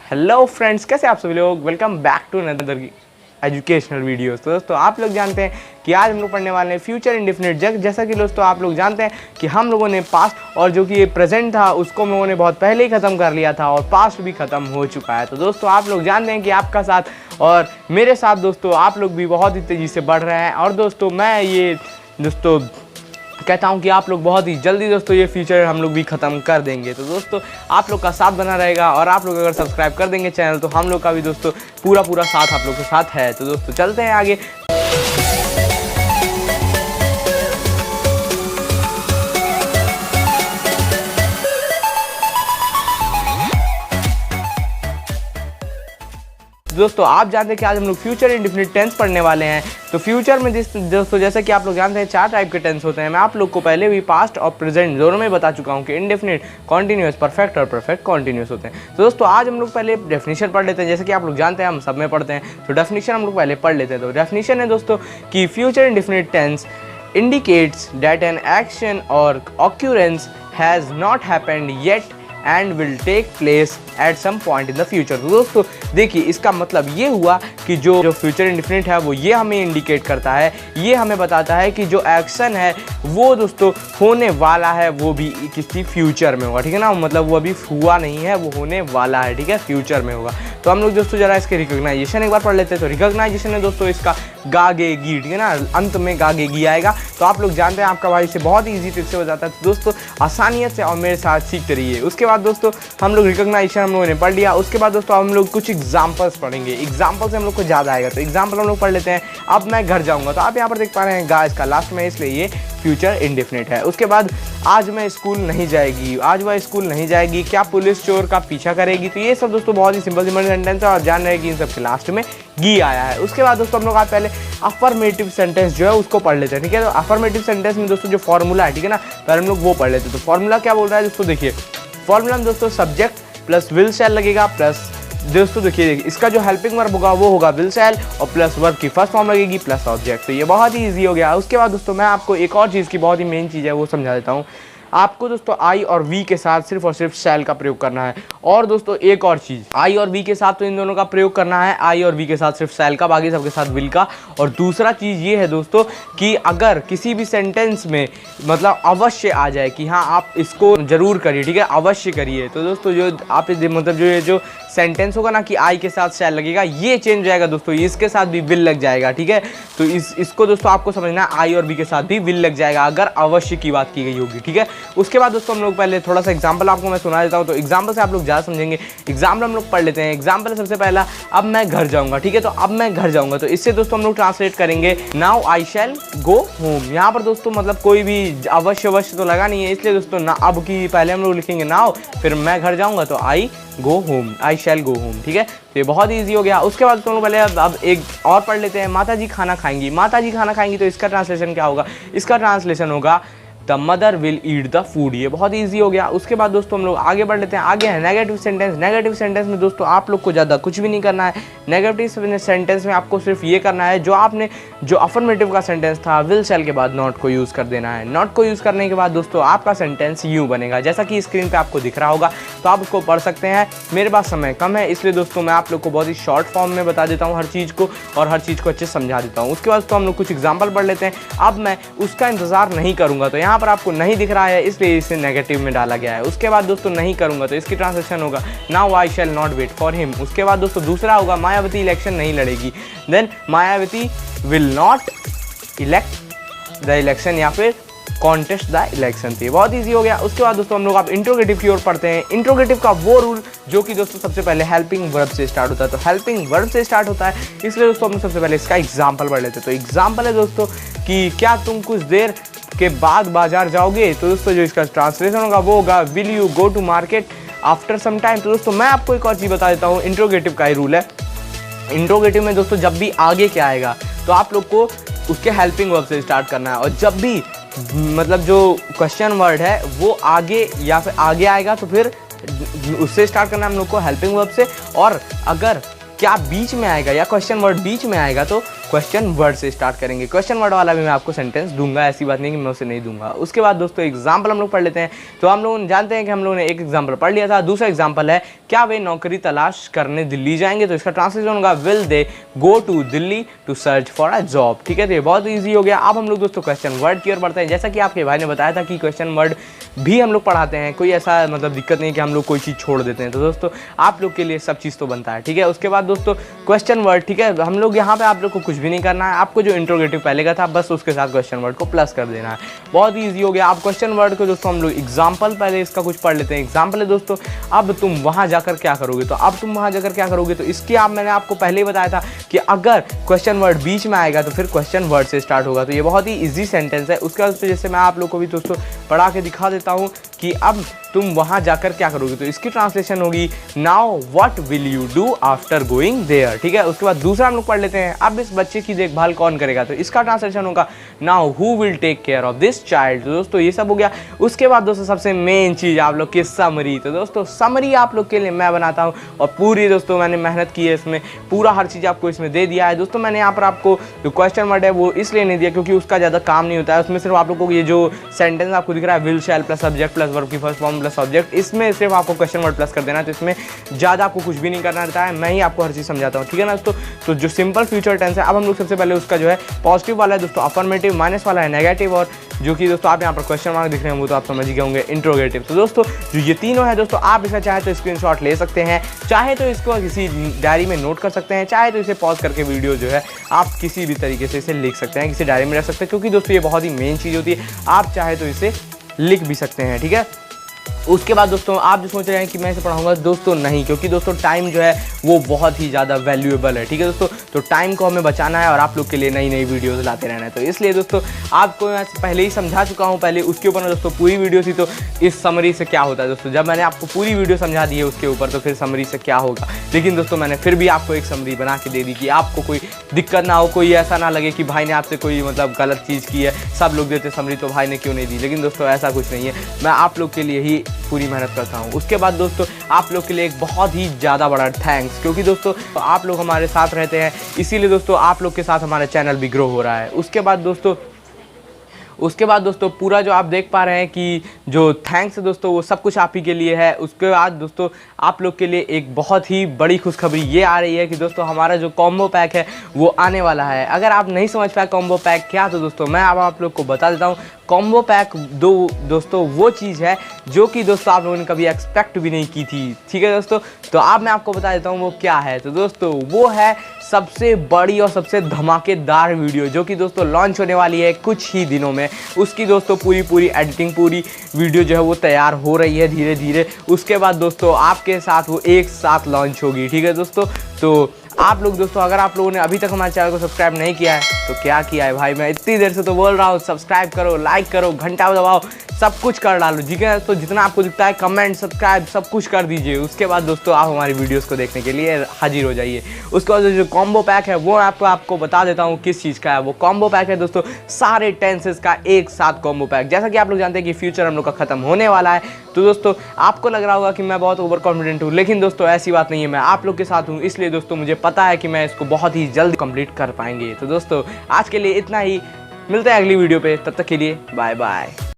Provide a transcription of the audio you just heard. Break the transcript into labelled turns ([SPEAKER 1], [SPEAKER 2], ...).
[SPEAKER 1] Hello friends, कैसे आप सभी लोग। Welcome back to another educational videos. तो दोस्तों आप लोग जानते हैं कि आज हम लोग पढ़ने वाले हैं फ्यूचर इंडेफिनिट। जैसा कि दोस्तों आप लोग जानते हैं कि हम लोगों ने पास्ट और जो कि ये प्रेजेंट था उसको हम लोगों ने बहुत पहले ही ख़त्म कर लिया था और पास्ट भी ख़त्म हो चुका है। तो दोस्तों आप लोग जानते हैं कि आपका साथ और मेरे साथ दोस्तों आप लोग भी बहुत ही तेज़ी से बढ़ रहे हैं। और दोस्तों मैं ये दोस्तों कहता हूँ कि आप लोग बहुत ही जल्दी दोस्तों ये फीचर हम लोग भी ख़त्म कर देंगे। तो दोस्तों आप लोग का साथ बना रहेगा और आप लोग अगर सब्सक्राइब कर देंगे चैनल तो हम लोग का भी दोस्तों पूरा साथ आप लोग के साथ है। तो दोस्तों चलते हैं आगे। दोस्तों आप जानते हैं कि आज हम लोग फ्यूचर इंडेफिनिट टेंस पढ़ने वाले हैं। तो फ्यूचर में दोस्तों जैसे कि आप लोग जानते हैं 4 टाइप के टेंस होते हैं। मैं आप लोग को पहले भी पास्ट और प्रेजेंट दोनों में बता चुका हूं कि इंडेफिनिट, कॉन्टिन्यूअस, परफेक्ट और परफेक्ट कॉन्टिन्यूअस होते हैं। तो दोस्तों आज हम लोग पहले डेफिनेशन पढ़ लेते हैं। जैसे कि आप लोग जानते हैं हम सब में पढ़ते हैं, तो डेफिनेशन हम लोग पहले पढ़ लेते हैं। तो डेफिनेशन है दोस्तों कि future indefinite tense indicates that an action or occurrence has not happened yet and will take place at some point in the future। तो दोस्तों देखिए इसका मतलब ये हुआ कि जो फ्यूचर इंडेफिनिट है वो ये हमें इंडिकेट करता है, ये हमें बताता है कि जो एक्शन है वो दोस्तों होने वाला है, वो भी किसी फ्यूचर में होगा। ठीक है ना, मतलब वो अभी हुआ नहीं है, वो होने वाला है। ठीक है, फ्यूचर में होगा। तो हम लोग दोस्तों जरा इसके रिकॉग्नाइजेशन एक बार पढ़ लेते हैं। तो रिकॉग्नाइजेशन है दोस्तों इसका गागेगी। ठीक है ना, अंत में गागेगी आएगा। तो आप लोग जानते हैं आपका भाई से बहुत ही ईजी ट्रिक से हो जाता है। तो दोस्तों आसानियत से और मेरे साथ सीखते रहिए। उसके बाद दोस्तों हम लोग रिकॉग्नाइजेशन हम लोगों ने पढ़ लिया। उसके बाद दोस्तों हम लोग कुछ एग्जांपल्स पढ़ेंगे। एग्जांपल से हम लोग को ज़्यादा आएगा। तो एग्जांपल हम लोग पढ़ लेते हैं। अब मैं घर जाऊँगा, तो आप यहाँ पर देख पा रहे हैं गाइस का लास्ट में, इसलिए ये फ्यूचर इंडेफिनिट है। उसके बाद आज मैं स्कूल नहीं जाएगी, आज वह स्कूल नहीं जाएगी, क्या पुलिस चोर का पीछा करेगी। तो ये सब दोस्तों बहुत ही सिंपल सेंटेंस है और जान रहे कि इन सब के लास्ट में गी आया है। उसके बाद दोस्तों हम लोग आज पहले अफर्मेटिव सेंटेंस जो है उसको पढ़ लेते हैं। ठीक है, तो अफर्मेटिव सेंटेंस में दोस्तों जो फॉर्मूला है, ठीक है ना, पहले हम लोग वो पढ़ लेते हैं। तो फॉर्मूला क्या बोल रहा है दोस्तों, देखिए फॉर्मूला में दोस्तों सब्जेक्ट प्लस विल शैल लगेगा, प्लस दोस्तों देखिए इसका जो हेल्पिंग वर्ब होगा वो होगा विल शैल और प्लस वर्ब की फर्स्ट फॉर्म लगेगी प्लस ऑब्जेक्ट। तो ये बहुत ही ईजी हो गया। उसके बाद दोस्तों मैं आपको एक और चीज़ की बहुत ही मेन चीज़ है वो समझा देता हूँ। आपको दोस्तों आई और वी के साथ सिर्फ और सिर्फ शैल का प्रयोग करना है। और दोस्तों एक और चीज़, आई और वी के साथ तो इन दोनों का प्रयोग करना है, आई और वी के साथ सिर्फ शैल का, बाकी सबके साथ विल का। और दूसरा चीज़ ये है दोस्तों कि अगर किसी भी सेंटेंस में मतलब अवश्य आ जाए कि हाँ आप इसको जरूर करिए, ठीक है, अवश्य करिए, तो दोस्तों जो आप मतलब जो सेंटेंस होगा ना कि आई के साथ शैल लगेगा, ये चेंज हो जाएगा दोस्तों, इसके साथ भी विल लग जाएगा। ठीक है, तो इसको दोस्तों आपको समझना है, आई और बी के साथ भी विल लग जाएगा अगर अवश्य की बात की गई होगी। ठीक है, उसके बाद दोस्तों हम लोग पहले थोड़ा सा एग्जांपल आपको मैं सुना देता हूँ। तो एग्जांपल से आप लोग ज़्यादा समझेंगे। एग्जाम्पल हम लोग पढ़ लेते हैं। एग्जाम्पल सबसे पहला, अब मैं घर जाऊँगा। ठीक है, तो अब मैं घर जाऊँगा, तो इससे दोस्तों हम लोग ट्रांसलेट करेंगे now I shell go home. यहाँ पर दोस्तों मतलब कोई भी अवश्य तो लगा नहीं है, इसलिए दोस्तों ना अब की पहले हम लोग लिखेंगे नाउ, फिर मैं घर जाऊँगा तो आई गो होम, आई शैल गो होम। ठीक है, तो ये बहुत ईजी हो गया। उसके बाद तुम पहले अब एक और पढ़ लेते हैं, माता जी खाना खाएंगी। माता जी खाना खाएंगी, तो इसका ट्रांसलेशन क्या होगा, इसका ट्रांसलेशन होगा the mother will eat the food. ये बहुत ईजी हो गया। उसके बाद दोस्तों हम लोग आगे बढ़ लेते हैं। आगे है नेगेटिव सेंटेंस। नेगेटिव सेंटेंस में दोस्तों आप लोग को ज़्यादा कुछ भी नहीं करना है। नेगेटिव सेंटेंस में आपको सिर्फ ये करना है, जो आपने जो अफर्मेटिव का सेंटेंस था विल शैल के बाद नॉट को यूज़ कर देना है। नॉट को यूज़ करने के बाद दोस्तों आपका सेंटेंस यूँ बनेगा जैसा कि स्क्रीन पर आपको दिख रहा होगा। तो आप उसको पढ़ सकते हैं। मेरे पास समय कम है, इसलिए दोस्तों मैं आप लोग को बहुत ही शॉर्ट फॉर्म में बता देता हूँ हर चीज़ को, और हर चीज़ को अच्छे से समझा देता हूँ। उसके बाद तो हम लोग कुछ एग्जाम्पल पढ़ लेते हैं। अब मैं उसका इंतज़ार नहीं करूँगा, तो यहाँ पर आपको नहीं दिख रहा है इसलिए इसे नेगेटिव में डाला गया है। उसके बाद दोस्तों नहीं करूंगा, तो इसकी ट्रांसलेशन होगा now I shall not wait for him. उसके बाद दोस्तों दूसरा होगा मायावती इलेक्शन नहीं लड़ेगी, then Mayawati will not elect the election या फिर कॉन्टेस्ट द इलेक्शन। थी बहुत ईजी हो गया। उसके बाद दोस्तों हम लोग अब इंट्रोगेटिव की ओर पढ़ते हैं। इंट्रोगेटिव का वो रूल जो कि दोस्तों सबसे पहले हेल्पिंग वर्ब से स्टार्ट होता है। तो हेल्पिंग वर्ब से स्टार्ट होता है, इसलिए दोस्तों हम सबसे पहले इसका एग्जाम्पल पढ़ लेते हैं। तो एग्जाम्पल है दोस्तों कि क्या तुम कुछ देर के बाद बाजार जाओगे। तो दोस्तों जो इसका ट्रांसलेशन होगा वो होगा will you go to market after some time. तो दोस्तों मैं आपको एक और चीज़ बता देता हूँ, इंट्रोगेटिव का ही रूल है। इंट्रोगेटिव में दोस्तों जब भी आगे क्या आएगा तो आप लोग को उसके हेल्पिंग वर्ब से स्टार्ट करना है, और जब भी मतलब जो क्वेश्चन वर्ड है वो आगे या फिर आगे आएगा तो फिर उससे स्टार्ट करना है हम लोग को हेल्पिंग वर्ब से। और अगर क्या बीच में आएगा या क्वेश्चन वर्ड बीच में आएगा तो क्वेश्चन वर्ड से स्टार्ट करेंगे। क्वेश्चन वर्ड वाला भी मैं आपको सेंटेंस दूंगा, ऐसी बात नहीं कि मैं उसे नहीं दूंगा। उसके बाद दोस्तों एग्जाम्पल हम लोग पढ़ लेते हैं। तो हम लोग जानते हैं कि हम लोगों ने एक एग्जाम्पल पढ़ लिया था। दूसरा एग्जाम्पल है, क्या वे नौकरी तलाश करने दिल्ली जाएंगे? तो इसका ट्रांसलेशन होगा will they go to Delhi to search for a job. ठीक है, तो ये बहुत ईजी हो गया। अब हम लोग दोस्तों क्वेश्चन वर्ड की ओर बढ़ते हैं। जैसा कि आपके भाई ने बताया था कि क्वेश्चन वर्ड भी हम लोग पढ़ाते हैं, कोई ऐसा मतलब दिक्कत नहीं कि हम लोग कोई चीज़ छोड़ देते हैं। तो दोस्तों आप लोग के लिए सब चीज़ तो बनता है। ठीक है, उसके बाद दोस्तों क्वेश्चन वर्ड, ठीक है, हम लोग यहाँ पे आप लोग को कुछ भी नहीं करना है। आपको जो इंट्रोगेटिव पहले का था बस उसके साथ क्वेश्चन वर्ड को प्लस कर देना है। बहुत ईजी हो गया। आप क्वेश्चन वर्ड को दोस्तों हम लोग एग्जाम्पल पहले इसका कुछ पढ़ लेते हैं। एग्जाम्पल है दोस्तों, अब तुम वहाँ जाकर क्या करोगे? तो अब तुम वहाँ जाकर क्या करोगे? तो इसकी मैंने आपको पहले ही बताया था कि अगर क्वेश्चन वर्ड बीच में आएगा तो फिर क्वेश्चन वर्ड से स्टार्ट होगा। तो ये बहुत ही ईजी सेंटेंस है। उसके बाद जैसे मैं आप लोग को भी दोस्तों पढ़ा के दिखा देता हूँ कि अब तुम वहाँ जाकर क्या करोगे? तो इसकी ट्रांसलेशन होगी now what will you do after going there. ठीक है, उसके बाद दूसरा हम लोग पढ़ लेते हैं, अब इस बच्चे की देखभाल कौन करेगा? तो इसका ट्रांसलेशन होगा now who will take care of this child. तो दोस्तों ये सब हो गया। उसके बाद दोस्तों सबसे मेन चीज़ आप लोग की समरी। तो दोस्तों समरी आप लोग के लिए मैं बनाता हूँ और पूरी दोस्तों मैंने मेहनत की है इसमें, पूरा हर चीज़ आपको इसमें दे दिया है। दोस्तों मैंने यहाँ पर आपको जो क्वेश्चन वर्ड है वो इसलिए नहीं दिया क्योंकि उसका ज़्यादा काम नहीं होता है। उसमें सिर्फ आप लोग को ये जो सेंटेंस आपको दिख रहा है will shell plus subject plus verb की फर्स्ट फॉर्म प्लस सब्जेक्ट, इसमें सिर्फ आपको क्वेश्चन वर्ड प्लस कर देना है। तो इसमें ज़्यादा आपको कुछ भी नहीं करना रहता है, मैं ही आपको हर चीज़ समझाता हूँ। ठीक है ना दोस्तों, तो जो सिंपल फ्यूचर टेंस है, अब हम लोग सबसे पहले उसका जो है पॉजिटिव वाला है दोस्तों अफर्मेटिव, माइनस वाला है नेगेटिव, और जो कि दोस्तों आप यहाँ पर क्वेश्चन मार्क दिख रहे हैं वो तो आप समझ ही गए होंगे इंट्रोगेटिव। तो दोस्तों जो ये तीनों है दोस्तों, आप इसका चाहे तो स्क्रीनशॉट ले सकते हैं, चाहे तो इसको किसी डायरी में नोट कर सकते हैं, चाहे तो इसे पॉज करके वीडियो जो है आप किसी भी तरीके से इसे लिख सकते हैं, किसी डायरी में रख सकते हैं, क्योंकि दोस्तों ये बहुत ही मेन चीज़ होती है। आप चाहे तो इसे लिख भी सकते हैं। ठीक है, उसके बाद दोस्तों आप जो सोच रहे हैं कि मैं इसे पढ़ाऊंगा, दोस्तों नहीं, क्योंकि दोस्तों टाइम जो है वो बहुत ही ज़्यादा वैल्यूएबल है। ठीक है दोस्तों, तो टाइम को हमें बचाना है और आप लोग के लिए नई नई वीडियोस लाते रहना है। तो इसलिए दोस्तों आपको मैं पहले ही समझा चुका हूँ, पहले उसके ऊपर ना दोस्तों पूरी वीडियो थी। तो इस समरी से क्या होता है दोस्तों, जब मैंने आपको पूरी वीडियो समझा दी है उसके ऊपर, तो फिर समरी से क्या होगा। लेकिन दोस्तों मैंने फिर भी आपको एक समरी बना के दे दी कि आपको कोई दिक्कत ना हो, कोई ऐसा ना लगे कि भाई ने आपसे कोई मतलब गलत चीज़ की है, सब लोग देते समरी तो भाई ने क्यों नहीं दी। लेकिन दोस्तों ऐसा कुछ नहीं है, मैं आप लोग के लिए ही पूरी मेहनत करता हूँ। उसके बाद दोस्तों आप लोग के लिए एक बहुत ही ज़्यादा बड़ा थैंक्स, क्योंकि दोस्तों आप लोग हमारे साथ रहते हैं, इसीलिए दोस्तों आप लोग के साथ हमारा चैनल भी ग्रो हो रहा है। उसके बाद दोस्तों पूरा जो आप देख पा रहे हैं कि जो थैंक्स है दोस्तों वो सब कुछ आप ही के लिए है। उसके बाद दोस्तों आप लोग के लिए एक बहुत ही बड़ी खुशखबरी ये आ रही है कि दोस्तों हमारा जो कॉम्बो पैक है वो आने वाला है। अगर आप नहीं समझ पाए कॉम्बो पैक क्या, तो दोस्तों मैं अब आप लोग को बता देता हूँ। कॉम्बो पैक दोस्तों वो चीज़ है जो कि दोस्तों आप लोगों ने कभी एक्सपेक्ट भी नहीं की थी। ठीक है दोस्तों, तो अब मैं आपको बता देता हूँ वो क्या है। तो दोस्तों वो है सबसे बड़ी और सबसे धमाकेदार वीडियो जो कि दोस्तों लॉन्च होने वाली है कुछ ही दिनों में। उसकी दोस्तों पूरी एडिटिंग, पूरी वीडियो जो है वो तैयार हो रही है धीरे धीरे। उसके बाद दोस्तों आपके साथ वो एक साथ लॉन्च होगी। ठीक है दोस्तों, तो आप लोग दोस्तों अगर आप लोगों ने अभी तक हमारे चैनल को सब्सक्राइब नहीं किया है तो क्या किया है भाई, मैं इतनी देर से तो बोल रहा हूँ सब्सक्राइब करो, लाइक करो, घंटा दबाओ, सब कुछ कर डालो। ठीक है तो जितना आपको दिखता है कमेंट, सब्सक्राइब सब कुछ कर दीजिए। उसके बाद दोस्तों आप हमारी वीडियोस को देखने के लिए हाजिर हो जाइए। उसके बाद जो कॉम्बो पैक है वो आपको बता देता हूँ किस चीज़ का है। वो कॉम्बो पैक है दोस्तों सारे टेंसेस का एक साथ कॉम्बो पैक। जैसा कि आप लोग जानते हैं कि फ्यूचर हम लोग का खत्म होने वाला है, तो दोस्तों आपको लग रहा होगा कि मैं बहुत ओवर कॉन्फिडेंट हूँ, लेकिन दोस्तों ऐसी बात नहीं है, मैं आप लोग के साथ हूँ। इसलिए दोस्तों मुझे पता है कि मैं इसको बहुत ही जल्द कंप्लीट कर पाएंगे। तो दोस्तों आज के लिए इतना ही, मिलते हैं अगली वीडियो पे, तब तक के लिए बाय बाय।